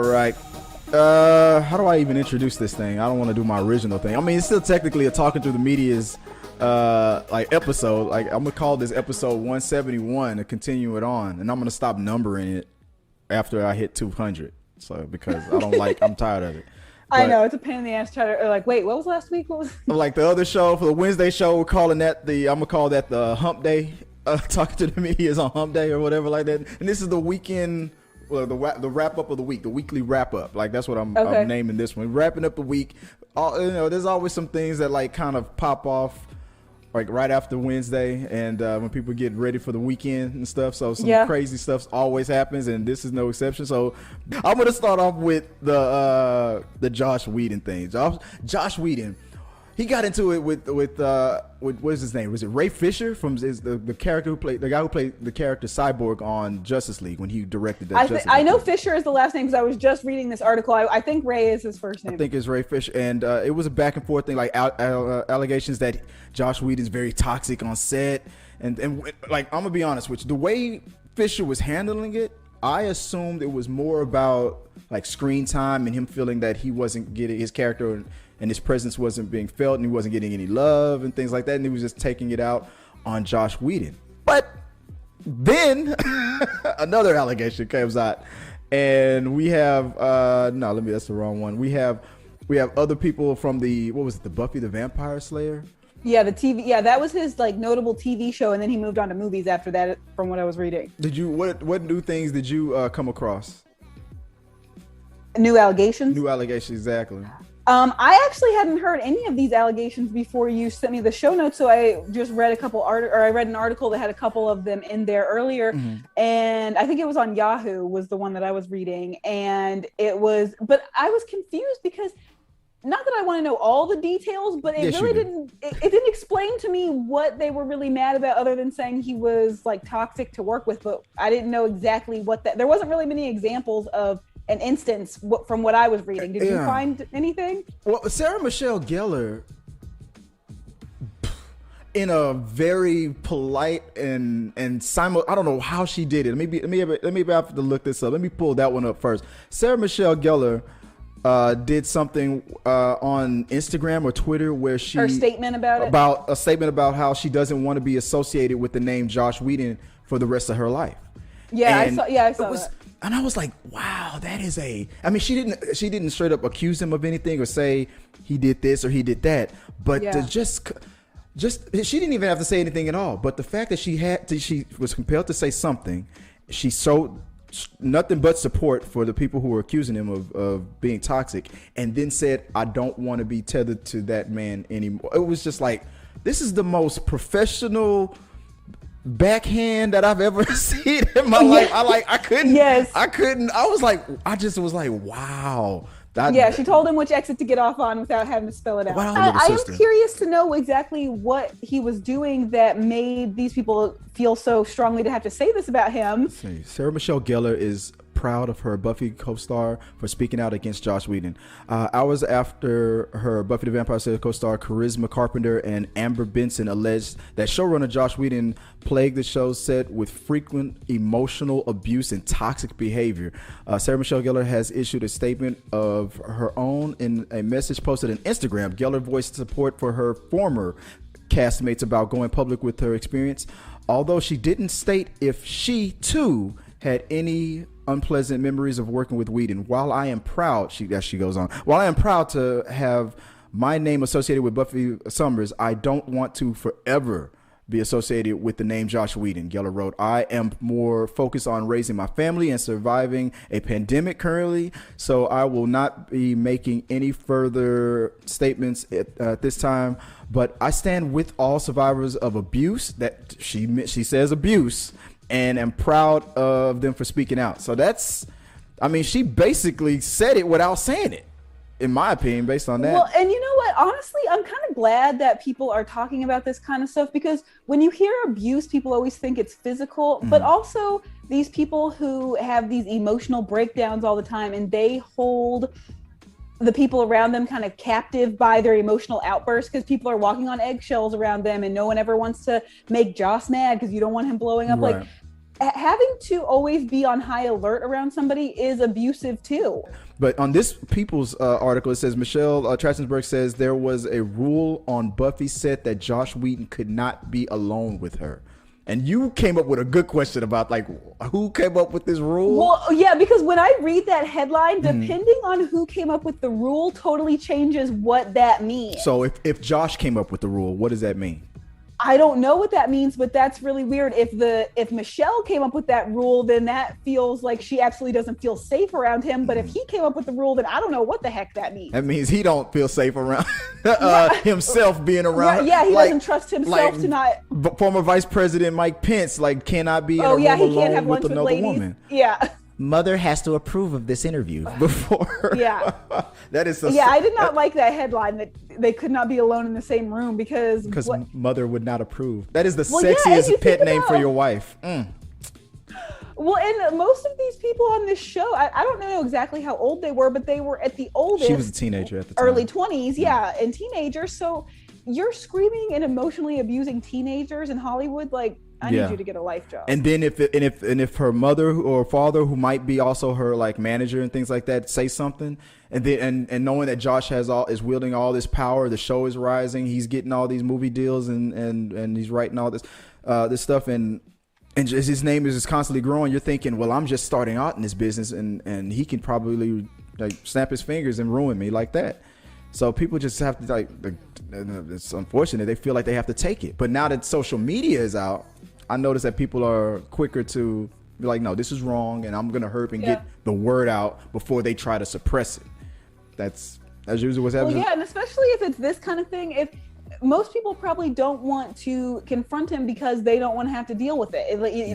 All right. How do I even introduce this thing? I don't want to do my original thing. I mean, it's still technically a Talking Through the Media's like episode. Like, I'm gonna call this episode 171 to continue it on, and I'm gonna stop numbering it after I hit 200. So because I don't like, I'm tired of it. I know, it's a pain in the ass. Like, wait, what was last week? What was like the other show for the Wednesday show? We're calling that I'm gonna call that the Hump Day. Talking to the Media is on Hump Day or whatever like that. And this is the weekend. Well, the wrap up of the week, the weekly wrap up. Like, that's what I'm naming this one. Wrapping up the week. There's always some things that like kind of pop off like right after Wednesday, and when people get ready for the weekend and stuff. So some crazy stuff always happens, and this is no exception. So I'm gonna start off with the Josh Whedon thing. Josh Whedon. He got into it with what is his name? Was it Ray Fisher from the character who played the guy who played the character Cyborg on Justice League when he directed that? I know Fisher is the last name because I was just reading this article. I think Ray is his first name. I think it's Ray Fisher, and it was a back and forth thing, like allegations that Josh Whedon's very toxic on set, and like I'm gonna be honest with you, the way Fisher was handling it, I assumed it was more about like screen time and him feeling that he wasn't getting his character and his presence wasn't being felt, and he wasn't getting any love and things like that, and he was just taking it out on Josh Whedon. But then another allegation comes out, and we have that's the wrong one. We have other people from the Buffy the Vampire Slayer. Yeah, the TV. Yeah, that was his like notable TV show, and then he moved on to movies after that, from what I was reading. Did you what new things did you come across? New allegations. New allegations, exactly. I actually hadn't heard any of these allegations before you sent me the show notes, so I just read I read an article that had a couple of them in there earlier, and I think it was on Yahoo was the one that I was reading, and but I was confused because not that I want to know all the details, but it really didn't explain to me what they were really mad about, other than saying he was like toxic to work with, but I didn't know exactly there wasn't really many examples of an instance from what I was reading. Did you find anything? Well, Sarah Michelle Gellar, in a very polite and I don't know how she did it. Let me have to look this up. Let me pull that one up first. Sarah Michelle Gellar did something on Instagram or Twitter where her statement about a statement about how she doesn't want to be associated with the name Josh Whedon for the rest of her life. I saw that. And I was like, wow, that is I mean, she didn't straight up accuse him of anything or say he did this or he did that, but to just she didn't even have to say anything at all. But the fact that she was compelled to say something, she showed nothing but support for the people who were accusing him of being toxic, and then said, I don't want to be tethered to that man anymore. It was just like, this is the most professional backhand that I've ever seen in my life. I just was like, wow. She told him which exit to get off on without having to spell it out. I am curious to know exactly what he was doing that made these people feel so strongly to have to say this about him. Sarah Michelle Gellar is proud of her Buffy co-star for speaking out against Josh Whedon. Hours after her Buffy the Vampire Slayer co-star Charisma Carpenter and Amber Benson alleged that showrunner Josh Whedon plagued the show's set with frequent emotional abuse and toxic behavior. Sarah Michelle Gellar has issued a statement of her own in a message posted on Instagram. Gellar voiced support for her former castmates about going public with her experience, although she didn't state if she too had any unpleasant memories of working with Whedon. While I am proud, she goes on, while I am proud to have my name associated with Buffy Summers, I don't want to forever be associated with the name Josh Whedon, Gellar wrote. I am more focused on raising my family and surviving a pandemic currently, so I will not be making any further statements at this time, but I stand with all survivors of abuse, that she says abuse, and am proud of them for speaking out. So she basically said it without saying it, in my opinion, based on that. Well, and you know what? Honestly, I'm kind of glad that people are talking about this kind of stuff, because when you hear abuse, people always think it's physical, but also these people who have these emotional breakdowns all the time, and they hold the people around them kind of captive by their emotional outbursts, because people are walking on eggshells around them, and no one ever wants to make Joss mad because you don't want him blowing up. Right. Like, having to always be on high alert around somebody is abusive too. But on this People's article, it says Michelle Trachtenberg says there was a rule on Buffy's set that Josh Whedon could not be alone with her. And you came up with a good question about, like, who came up with this rule? Well, yeah, because when I read that headline, depending on who came up with the rule totally changes what that means. So if Josh came up with the rule, what does that mean? I don't know what that means, but that's really weird. If Michelle came up with that rule, then that feels like she absolutely doesn't feel safe around him. But if he came up with the rule, then I don't know what the heck that means. That means he don't feel safe around himself being around. Right, yeah, he doesn't trust himself to not. Former Vice President Mike Pence cannot be in a room he can't have alone lunch with another ladies. woman. Yeah. Mother has to approve of this interview before. Yeah. That is I did not like that headline that they could not be alone in the same room because mother would not approve. That is the sexiest pet name for your wife. Well, and most of these people on this show, I don't know exactly how old they were, but they were at the oldest. She was a teenager at the time. Early 20s, and teenagers. So you're screaming and emotionally abusing teenagers in Hollywood, like, I need you to get a life job. And then if her mother or father, who might be also her like manager and things like that, say something, and then and knowing that Josh is wielding all this power, the show is rising, he's getting all these movie deals and he's writing all this this stuff, and his name is just constantly growing. You're thinking, well, I'm just starting out in this business, and he can probably like snap his fingers and ruin me like that. So people just have to like it's unfortunate, they feel like they have to take it. But now that social media is out, I noticed that people are quicker to be like, no, this is wrong, and I'm going to hurry and get the word out before they try to suppress it. That's usually what's happening. Well, yeah, and especially if it's this kind of thing, if most people probably don't want to confront him because they don't want to have to deal with it.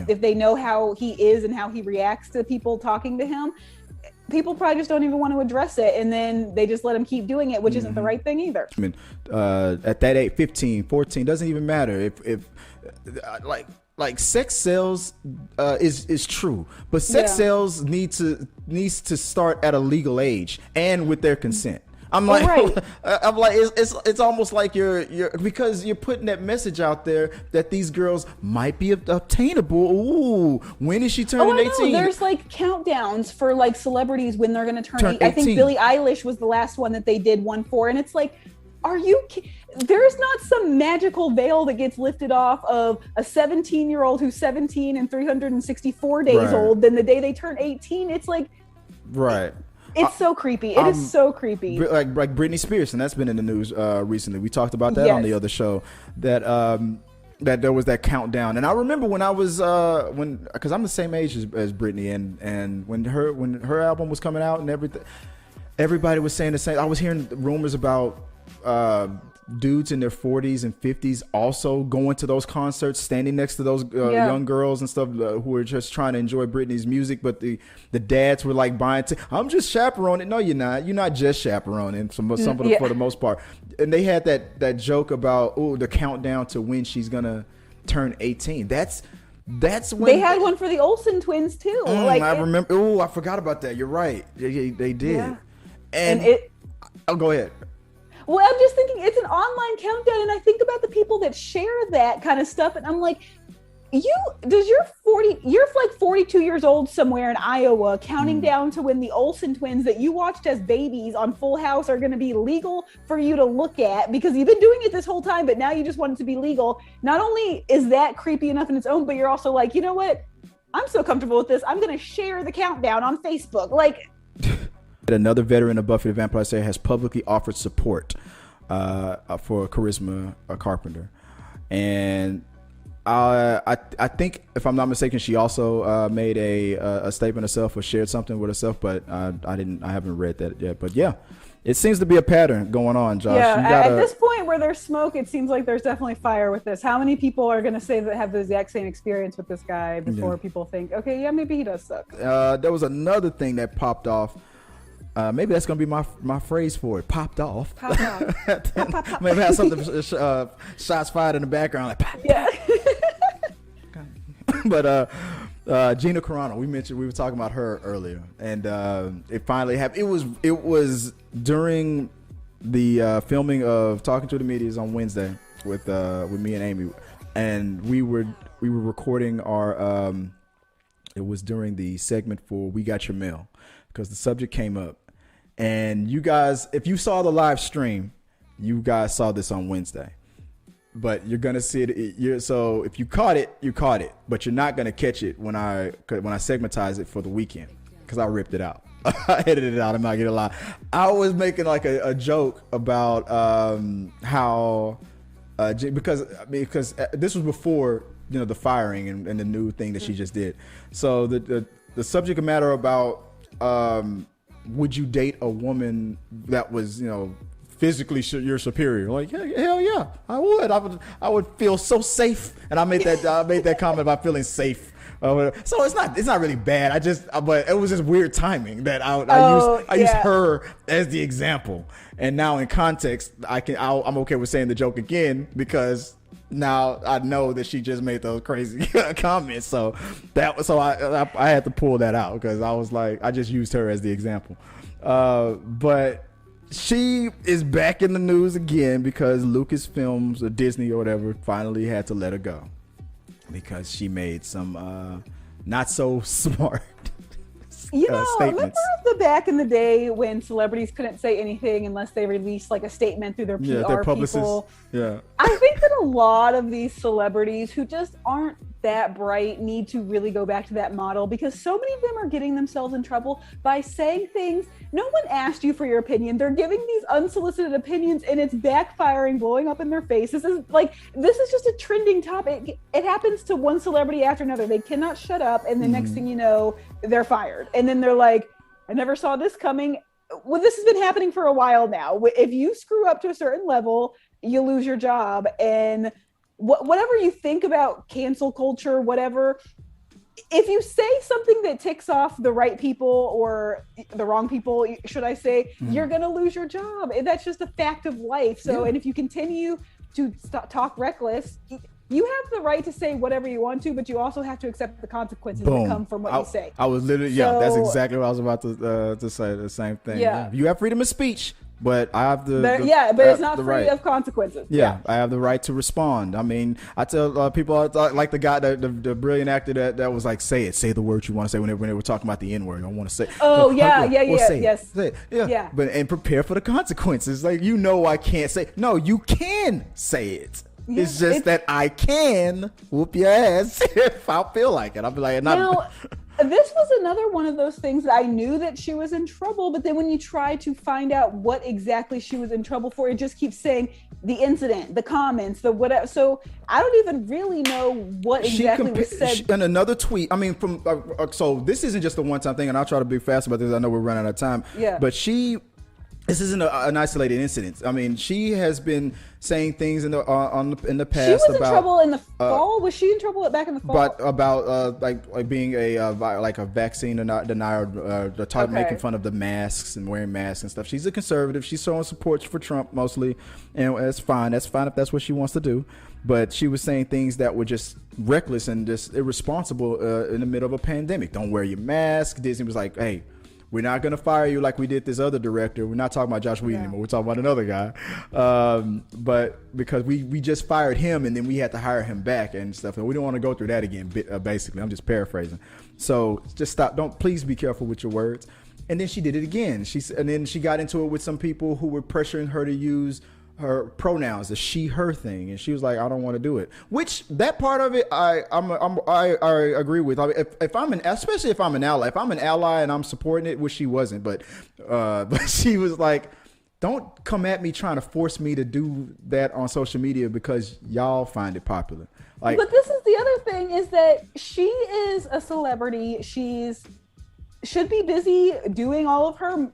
If they know how he is and how he reacts to people talking to him, people probably just don't even want to address it, and then they just let him keep doing it, which isn't the right thing either. I mean, at that age, 15, 14, doesn't even matter. If like sex sales is true, but sex sales needs to start at a legal age and with their consent. I'm like, I'm like, it's almost like you're because you're putting that message out there that these girls might be obtainable. Ooh, when is she turning 18? There's like countdowns for like celebrities when they're going to turn 18. I think Billie Eilish was the last one that they did one for, and it's like, there's not some magical veil that gets lifted off of a 17-year-old who's 17 and 364 days old. Then the day they turn 18, it's like, it's so creepy. It is so creepy. Like Britney Spears, and that's been in the news recently. We talked about that on the other show, that there was that countdown. And I remember when I was because I'm the same age as Britney, and when her album was coming out and everything, everybody was saying the same. I was hearing rumors about dudes in their 40s and 50s also going to those concerts, standing next to those young girls and stuff who were just trying to enjoy Britney's music, but the dads were like buying I'm just chaperoning. No, you're not just chaperoning for the most part. And they had that joke about the countdown to when she's gonna turn 18. That's when they had one for the Olsen twins too. I remember. I forgot about that. You're right. They did. And go ahead. Well, I'm just thinking it's an online countdown, and I think about the people that share that kind of stuff, and I'm like, you're like 42 years old somewhere in Iowa, counting down to when the Olsen twins that you watched as babies on Full House are going to be legal for you to look at, because you've been doing it this whole time, but now you just want it to be legal. Not only is that creepy enough in its own, but you're also like, you know what? I'm so comfortable with this. I'm going to share the countdown on Facebook. Like. Another veteran of Buffy the Vampire Slayer has publicly offered support for Charisma Carpenter, and I think, if I'm not mistaken, she also made a statement herself or shared something with herself, but I haven't read that yet. But yeah, it seems to be a pattern going on, Josh. Yeah, at this point where there's smoke, it seems like there's definitely fire with this. How many people are going to say that have the exact same experience with this guy before people think, okay, yeah, maybe he does suck? There was another thing that popped off. Maybe that's gonna be my phrase for it. Popped off. Popped off. Pop. Maybe have something shots fired in the background, like pop. Yeah. But Gina Carano, we were talking about her earlier, and it finally happened. It was during the filming of Talking to the Medias on Wednesday with me and Amy, and we were recording our It was during the segment for We Got Your Mail, because the subject came up. And you guys, if you saw the live stream, you guys saw this on Wednesday. But you're gonna see it. So if you caught it, you caught it. But you're not gonna catch it when I segmentize it for the weekend, because I ripped it out. I edited it out. I'm not gonna lie. I was making like a joke about how because this was before the firing and the new thing that she just did. So the subject matter about would you date a woman that was physically your superior? Like, hell yeah, I would. I would feel so safe. And I made that comment about feeling safe. So it's not really bad. But it was just weird timing that I used her as the example. And now in context, I'm okay with saying the joke again, because now I know that she just made those crazy comments. So I had to pull that out, because I was like, I just used her as the example. But she is back in the news again because Lucasfilms or Disney or whatever finally had to let her go, because she made some not so smart statements. Remember the back in the day when celebrities couldn't say anything unless they released like a statement through their PR people? Yeah. I think that a lot of these celebrities who just aren't that bright need to really go back to that model, because so many of them are getting themselves in trouble by saying things. No one asked you for your opinion. They're giving these unsolicited opinions, and it's backfiring, blowing up in their face. This is just a trending topic. It happens to one celebrity after another. They cannot shut up, and the next thing you know, they're fired. And then they're like, I never saw this coming. Well, this has been happening for a while now. If you screw up to a certain level, you lose your job. And whatever you think about cancel culture, whatever, if you say something that ticks off the right people or the wrong people, should I say, you're going to lose your job. And that's just a fact of life. So, and if you continue to talk reckless, you have the right to say whatever you want to, but you also have to accept the consequences that come from what you say. I was literally, that's exactly what I was about to say, the same thing. Yeah. You have freedom of speech, but I have but it's not free of consequences. Yeah, I have the right to respond. I mean, I tell people, like the guy, the brilliant actor that was like, say the words you want to say when they were talking about the N-word. I want to say. Oh, yes. Say it. Yeah. But and prepare for the consequences. Like, I can't say. No, you can say it. Yeah, it's just that I can whoop your ass if I feel like it. I'll be like, now, this was another one of those things that I knew that she was in trouble, but then when you try to find out what exactly she was in trouble for, it just keeps saying the incident, the comments, the whatever. So I don't even really know what exactly was said. In another tweet, I mean, so this isn't just a one-time thing, and I'll try to be fast about this. I know we're running out of time. Yeah. But this isn't an isolated incident. I mean, she has been saying things in the past. She was in trouble in the fall. Was she in trouble back in the fall? But about like being a vaccine denier, making fun of the masks and wearing masks and stuff. She's a conservative. She's showing support for Trump mostly, and that's fine. That's fine if that's what she wants to do. But she was saying things that were just reckless and just irresponsible in the middle of a pandemic. Don't wear your mask. Disney was like, hey, we're not going to fire you like we did this other director. We're not talking about Josh Whedon anymore. We're talking about another guy. But because we just fired him and then we had to hire him back and stuff. And we don't want to go through that again, basically. I'm just paraphrasing. So just stop. Please be careful with your words. And then she did it again. And then she got into it with some people who were pressuring her to use her pronouns, the she, her thing, and she was like, I don't want to do it. Which that part of it, I agree with. I mean, especially if I'm an ally and I'm supporting it, which she wasn't, but she was like, don't come at me trying to force me to do that on social media because y'all find it popular. Like, but this is the other thing, is that she is a celebrity. Should be busy doing all of her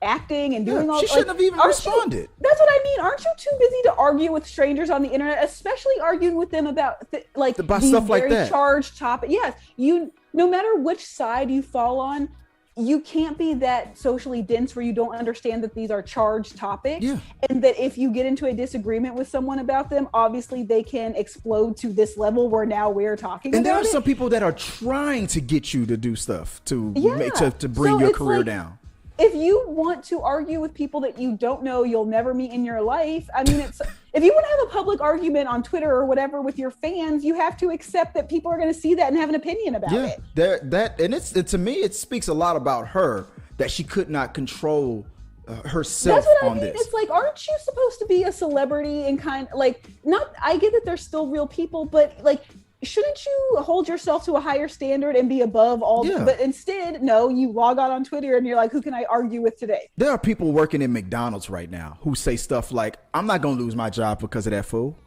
acting and doing all. She shouldn't have even responded. That's what I mean. Aren't you too busy to argue with strangers on the internet, especially arguing with them about about stuff like that, charged topic? Yes, no matter which side you fall on, you can't be that socially dense where you don't understand that these are charged topics, and that if you get into a disagreement with someone about them, obviously they can explode to this level where now we're talking. And there are some people that are trying to get you to do stuff to bring your career down. if you want to argue with people that you don't know, you'll never meet in your life. I mean, it's if you want to have a public argument on Twitter or whatever with your fans, you have to accept that people are going to see that and have an opinion about it. To me, it speaks a lot about her that she could not control herself. That's what I on mean. this. It's like, aren't you supposed to be a celebrity and not? I get that they're still real people, but like, shouldn't you hold yourself to a higher standard and be above all? Yeah. But instead, no, you log on Twitter and you're like, who can I argue with today? There are people working in McDonald's right now who say stuff like, I'm not going to lose my job because of that fool.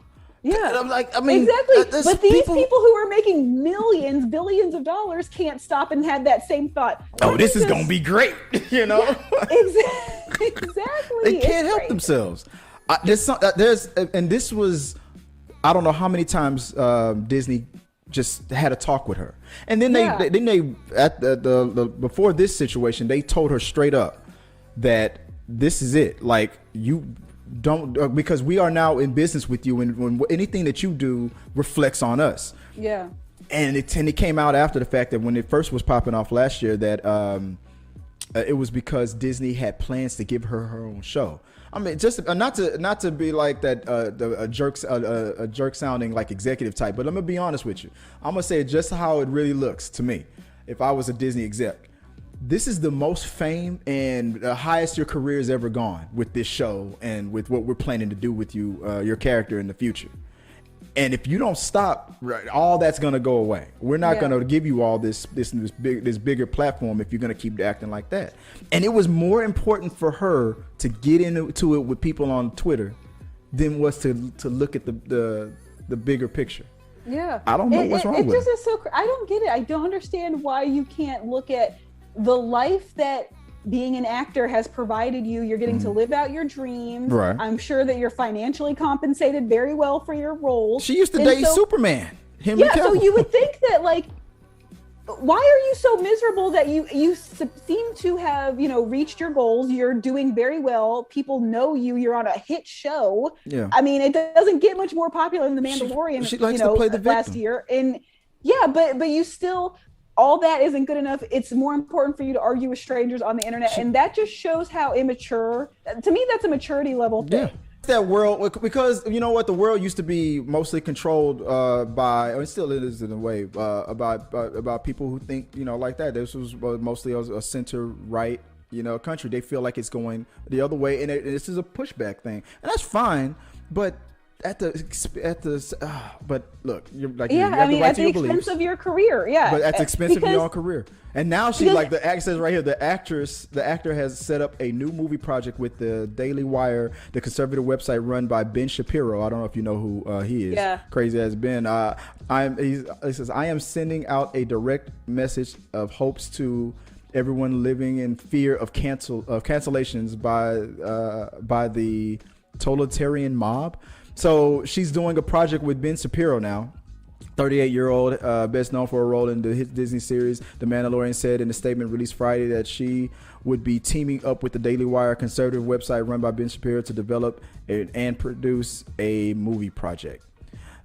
Yeah. And I'm like, I mean, exactly. But these people who are making millions, billions of dollars can't stop and have that same thought. Oh, this is going to be great. You know? Yeah, exactly. They can't help themselves. This was, I don't know how many times Disney just had a talk with her, and then they at the before this situation, they told her straight up that this is it. Like, you don't, because we are now in business with you, and when anything that you do reflects on us. Yeah. And it came out after the fact that when it first was popping off last year that it was because Disney had plans to give her her own show. I mean, just not to be like that a jerk sounding like executive type, but I'm gonna be honest with you. I'm gonna say just how it really looks to me. If I was a Disney exec, this is the most fame and the highest your career has ever gone with this show and with what we're planning to do with you, your character in the future. And if you don't stop, all that's gonna go away. We're not gonna give you all this bigger platform if you're gonna keep acting like that. And it was more important for her to get into it with people on Twitter than was to look at the bigger picture. Yeah, I don't know what's wrong with it. It just is so. I don't get it. I don't understand why you can't look at the life that being an actor has provided you. You're getting to live out your dreams. Right. I'm sure that you're financially compensated very well for your roles. She used to date Superman. So you would think that, like, why are you so miserable that you seem to have, reached your goals? You're doing very well. People know you. You're on a hit show. Yeah. I mean, it doesn't get much more popular than The Mandalorian. She likes to play the victim. Last year. And yeah, but you still, all that isn't good enough. It's more important for you to argue with strangers on the internet. And that just shows how immature, to me, that's a maturity level thing. Yeah. That world, because you know what, the world used to be mostly controlled by, or still it is in a way, about people who think, like that. This was mostly a center right, country. They feel like it's going the other way, and this is a pushback thing, and that's fine. But but look, you're like, you have the right at to the your expense beliefs. Of your career, yeah. But at the expense of your own career. And now she, like the actor says right here, the actor has set up a new movie project with the Daily Wire, the conservative website run by Ben Shapiro. I don't know if you know who he is. Yeah. Crazy as Ben. He says, I am sending out a direct message of hopes to everyone living in fear of cancellations by the totalitarian mob. So she's doing a project with Ben Shapiro now, 38-year-old, best known for a role in the hit Disney series The Mandalorian, said in a statement released Friday that she would be teaming up with the Daily Wire, conservative website run by Ben Shapiro, to develop and produce a movie project.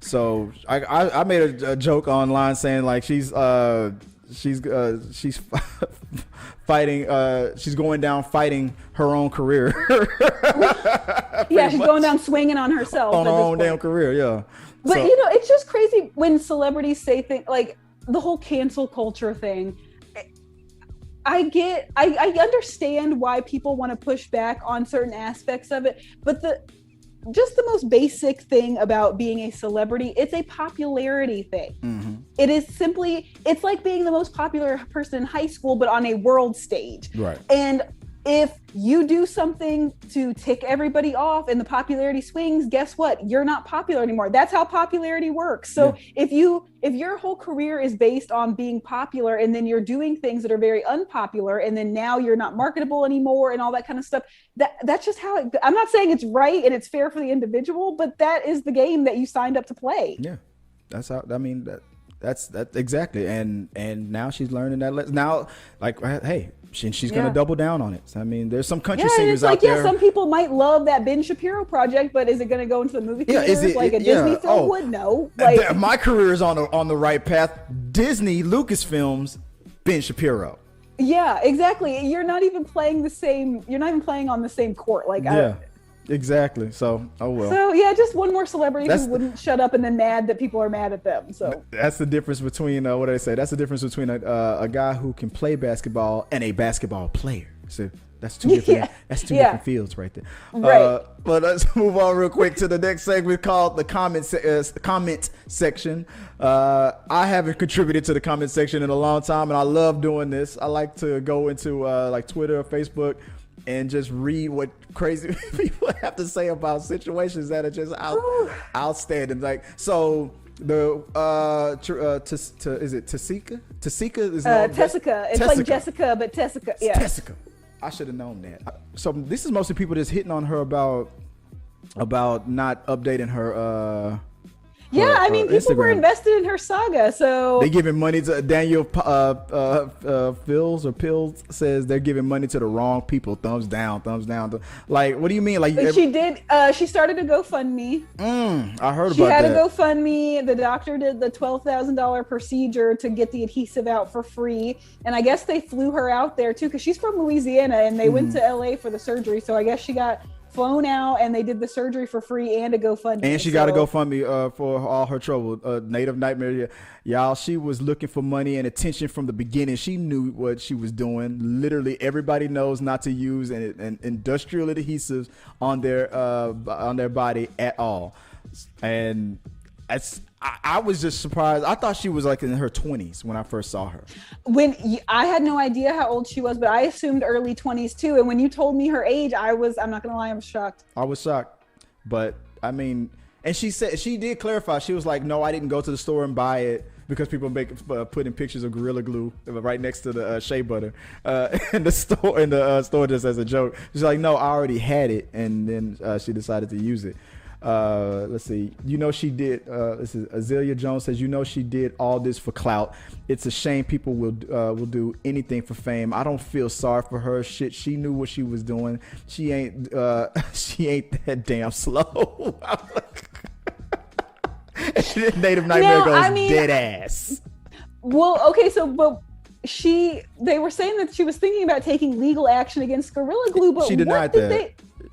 So I made a joke online saying, like, she's fighting. She's going down fighting her own career. Yeah, she's going down swinging on herself on her own damn career. Yeah, but it's just crazy when celebrities say things like the whole cancel culture thing. I understand why people want to push back on certain aspects of it, but the most basic thing about being a celebrity, it's a popularity thing. Mm-hmm. It is simply, it's like being the most popular person in high school, but on a world stage. Right. And if you do something to tick everybody off and the popularity swings, guess what? You're not popular anymore. That's how popularity works. So if your whole career is based on being popular and then you're doing things that are very unpopular and then now you're not marketable anymore and all that kind of stuff, that's just how I'm not saying it's right and it's fair for the individual, but that is the game that you signed up to play. Yeah. That's how, I mean, that's exactly. And now she's learning that. Now, like, hey, she's going to double down on it. I mean, there's some country singers out there. Yeah, some people might love that Ben Shapiro project, but is it going to go into the movie theaters like a Disney film would? No. Like, my career is on the right path. Disney, Lucasfilms, Ben Shapiro. Yeah, exactly. You're not even playing the same. You're not even playing on the same court. Like, yeah, exactly. So, oh well. So yeah, just one more celebrity who wouldn't shut up and then mad that people are mad at them. So that's the difference between what do they say? That's the difference between a guy who can play basketball and a basketball player. So that's two different. Yeah. That's two different fields right there. Right. But let's move on real quick to the next segment called the comment section. I haven't contributed to the comment section in a long time, and I love doing this. I like to go into like Twitter or Facebook and just read what crazy people have to say about situations that are just outstanding. Like, so the is it Tessica? Tessica is Tessica. It's like Jessica, but Tessica. Yeah. Tessica. I should have known that. So this is mostly people just hitting on her about not updating her. Yeah, I mean, people were invested in her saga, so they giving money to Daniel Pills says they're giving money to the wrong people. Thumbs down. Like, what do you mean? Like, she did. She started a GoFundMe. I heard about that. She had a GoFundMe. The doctor did the $12,000 procedure to get the adhesive out for free, and I guess they flew her out there too because she's from Louisiana, and they went to LA for the surgery. So I guess she got flown out and they did the surgery for free and a GoFundMe. And she got a GoFundMe for all her trouble. Native Nightmare. Y'all, she was looking for money and attention from the beginning. She knew what she was doing. Literally everybody knows not to use an industrial adhesives on their body at all. And I was just surprised. I thought she was like in her 20s when I first saw her. When I had no idea how old she was, but I assumed early 20s too. And when you told me her age, I'm not gonna lie, I was shocked. I was shocked, but I mean, and she did clarify. She was like, "No, I didn't go to the store and buy it because people putting pictures of Gorilla Glue right next to the shea butter in the store just as a joke." She's like, "No, I already had it," and then she decided to use it. Let's see. She did. This is Azalea Jones says, she did all this for clout. It's a shame people will do anything for fame. I don't feel sorry for her. Shit, she knew what she was doing. She ain't that damn slow. Native Nightmare goes dead ass. Well, okay, so but they were saying that she was thinking about taking legal action against Gorilla Glue, but she denied that.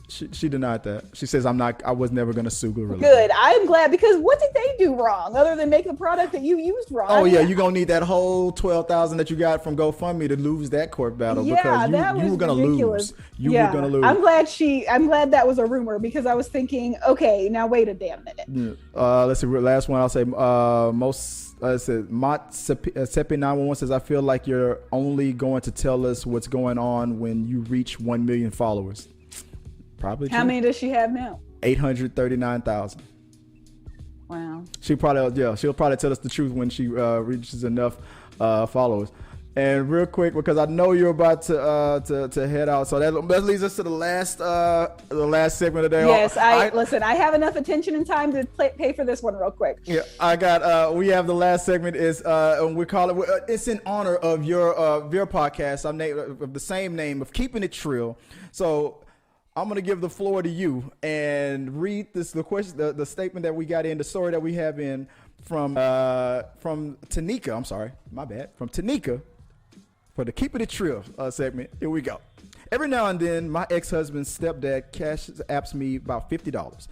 She denied that. She says, I was never going to sue Gorilla. Good. I'm glad, because what did they do wrong other than make the product that you used wrong? Oh yeah, you're going to need that whole $12,000 that you got from GoFundMe to lose that court battle, because you were going to lose. You were going to lose. I'm glad that was a rumor, because I was thinking, okay, now wait a damn minute. Let's see. Last one I'll say, Sepi911 says, I feel like you're only going to tell us what's going on when you reach 1 million followers. Probably. How many does she have now? 839,000. Wow. She'll probably tell us the truth when she reaches enough followers. And real quick, because I know you're about to head out, so that leads us to the last segment of the day. Yes, listen. I have enough attention and time to pay for this one real quick. Yeah, I got. We have the last segment is, we call it. It's in honor of your podcast. I'm of the same name of Keeping It Trill. So I'm going to give the floor to you and read the question, the statement that we got in, the story that we have in from Tanika. I'm sorry, my bad. From Tanika for the Keep It Trill segment. Here we go. Every now and then, my ex-husband's stepdad cash apps me about $50.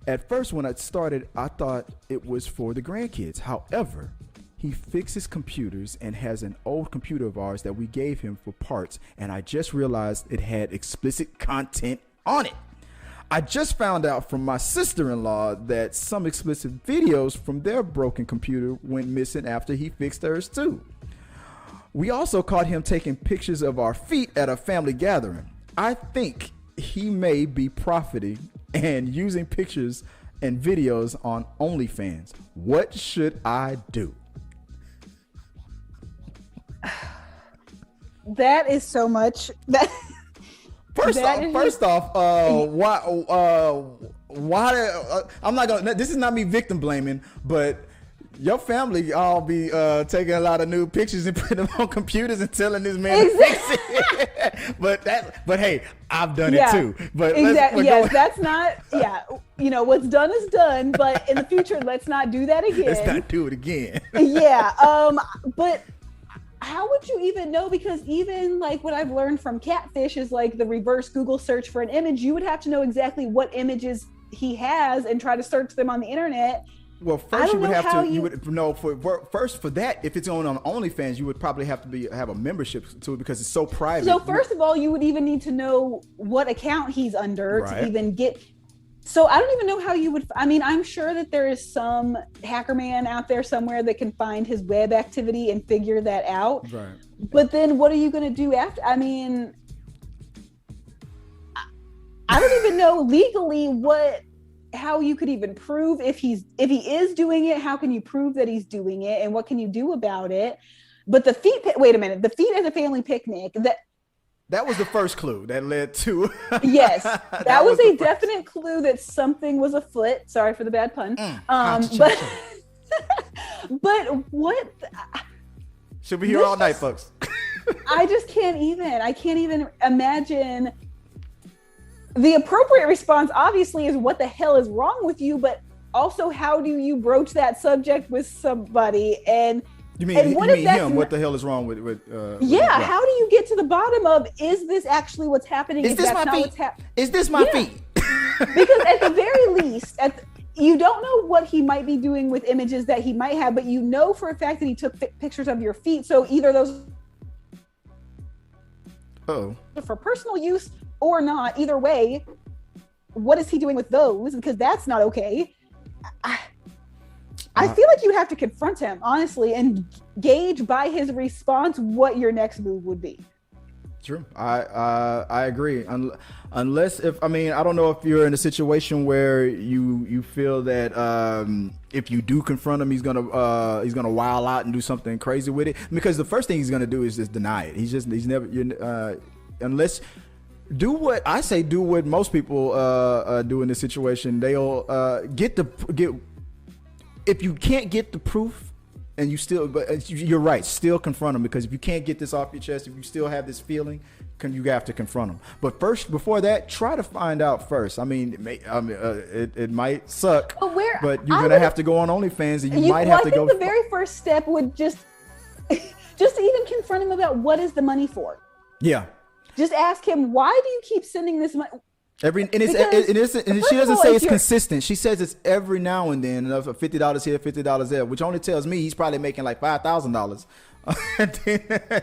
At first, when I started, I thought it was for the grandkids. However, he fixes computers and has an old computer of ours that we gave him for parts, and I just realized it had explicit content on it. I just found out from my sister-in-law that some explicit videos from their broken computer went missing after he fixed hers too. We also caught him taking pictures of our feet at a family gathering. I think he may be profiting and using pictures and videos on OnlyFans. What should I do? That is so much. First off, why? I'm not gonna. This is not me victim blaming, but your family all be taking a lot of nude pictures and putting them on computers and telling this man to fix it. but hey, I've done it too. But exactly, yes, that's not. Yeah, what's done is done. But in the future, let's not do that again. Let's not do it again. Yeah. But how would you even know? Because even like what I've learned from Catfish is like the reverse Google search for an image. You would have to know exactly what images he has and try to search them on the internet. Well, first you would have to. You would know for that. If it's on OnlyFans, you would probably have to have a membership to it because it's so private. So first of all, you would even need to know what account he's under to even get. So I don't even know how you would. I mean, I'm sure that there is some hacker man out there somewhere that can find his web activity and figure that out. Right. But then, what are you going to do after? I mean, I don't even know legally how you could even prove if he is doing it. How can you prove that he's doing it, and what can you do about it? But the feet. Wait a minute. The feet at a family picnic. That was the first clue that led to. Yes, that was a definite clue that something was afoot. Sorry for the bad pun. But what? She'll be here all night, folks. I just can't even. I can't even imagine. The appropriate response, obviously, is what the hell is wrong with you? But also, how do you broach that subject with somebody? And you mean him? What the hell is wrong with how do you get to the bottom of, is this actually what's happening? Is this my feet? Is this my feet? Because at the very least, you don't know what he might be doing with images that he might have, but you know for a fact that he took pictures of your feet. So either those for personal use or not, either way, what is he doing with those? Because that's not okay. I feel like you have to confront him, honestly, and gauge by his response what your next move would be. True. I agree. Unless I don't know if you're in a situation where you feel that if you do confront him, he's gonna wild out and do something crazy with it. Because the first thing he's gonna do is just deny it. He's never unless. Do what I say. Do what most people do in this situation. They'll get. If you can't get the proof, and you still, but you're right. Still confront them, because if you can't get this off your chest, if you still have this feeling, you have to confront them. But first, before that, try to find out first. I mean, it might suck, but you're gonna have to go on OnlyFans, and you might have to go. I think the very first step would just even confront him about what is the money for. Yeah. Just ask him, why do you keep sending this money? And she doesn't say it's consistent. She says it's every now and then, of $50 here, $50 there, which only tells me he's probably making like $5,000, and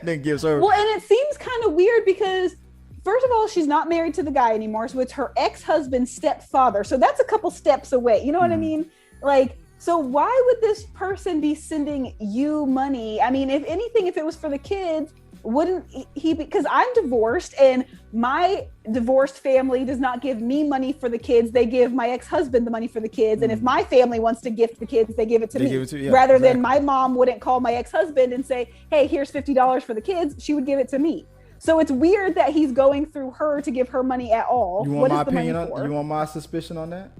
then gives her. Well, and it seems kind of weird because, first of all, she's not married to the guy anymore, so it's her ex-husband's stepfather. So that's a couple steps away. You know what I mean? Like, so why would this person be sending you money? I mean, if anything, if it was for the kids, wouldn't he? Because I'm divorced, and my divorced family does not give me money for the kids. They give my ex-husband the money for the kids. And if my family wants to gift the kids, they give it to me. Rather than my mom wouldn't call my ex-husband and say, hey, here's $50 for the kids. She would give it to me. So it's weird that he's going through her to give her money at all. You want my opinion on? You want my suspicion on that?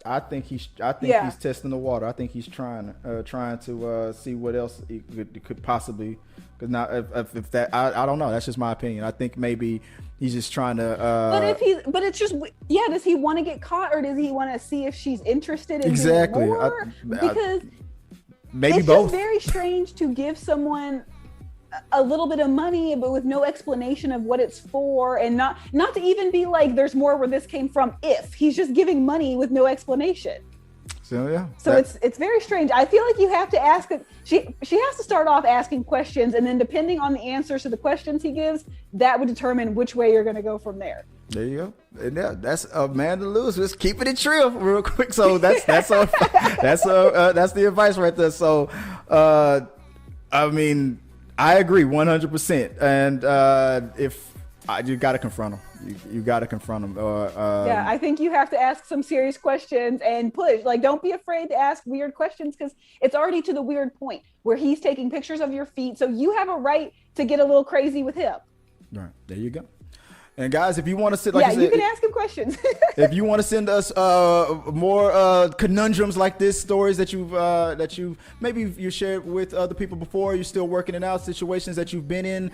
I think he's testing the water. I think he's trying to see what else he could possibly. Because now, if that, I don't know. That's just my opinion. I think maybe he's just trying to. But it's just, does he want to get caught, or does he want to see if she's interested in doing more? Because maybe it's both. Just very strange to give someone a little bit of money, but with no explanation of what it's for, and not to even be like, there's more where this came from. If he's just giving money with no explanation. So it's very strange. I feel like you have to ask. She has to start off asking questions, and then depending on the answers to the questions he gives, that would determine which way you're going to go from there. There you go. And that's Amanda Lewis. Just keeping it trill real quick. So that's the advice right there. So I mean, I agree 100%. And you got to confront him. You got to confront him. I think you have to ask some serious questions and push. Like, don't be afraid to ask weird questions, because it's already to the weird point where he's taking pictures of your feet. So you have a right to get a little crazy with him. Right. There you go. And guys, if you want to sit, like you can ask him questions. If you want to send us more conundrums like this, stories that you've maybe you shared with other people before, you're still working it out, situations that you've been in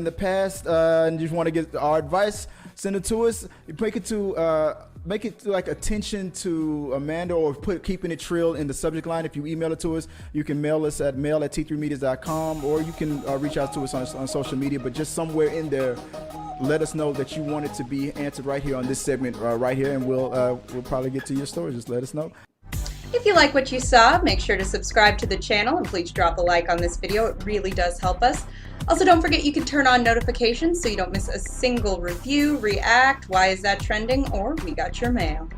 the past, and you just want to get our advice, send it to us. You make it to make it like attention to Amanda, or put keeping it trill in the subject line. If you email it to us, you can mail us at mail@t3medias.com, or you can reach out to us on social media. But just somewhere in there, let us know that you want it to be answered right here on this segment right here, and we'll probably get to your story. Just let us know. If you like what you saw, make sure to subscribe to the channel and please drop a like on this video. It really does help us. Also, don't forget you can turn on notifications so you don't miss a single review, react, why is that trending, or we got your mail.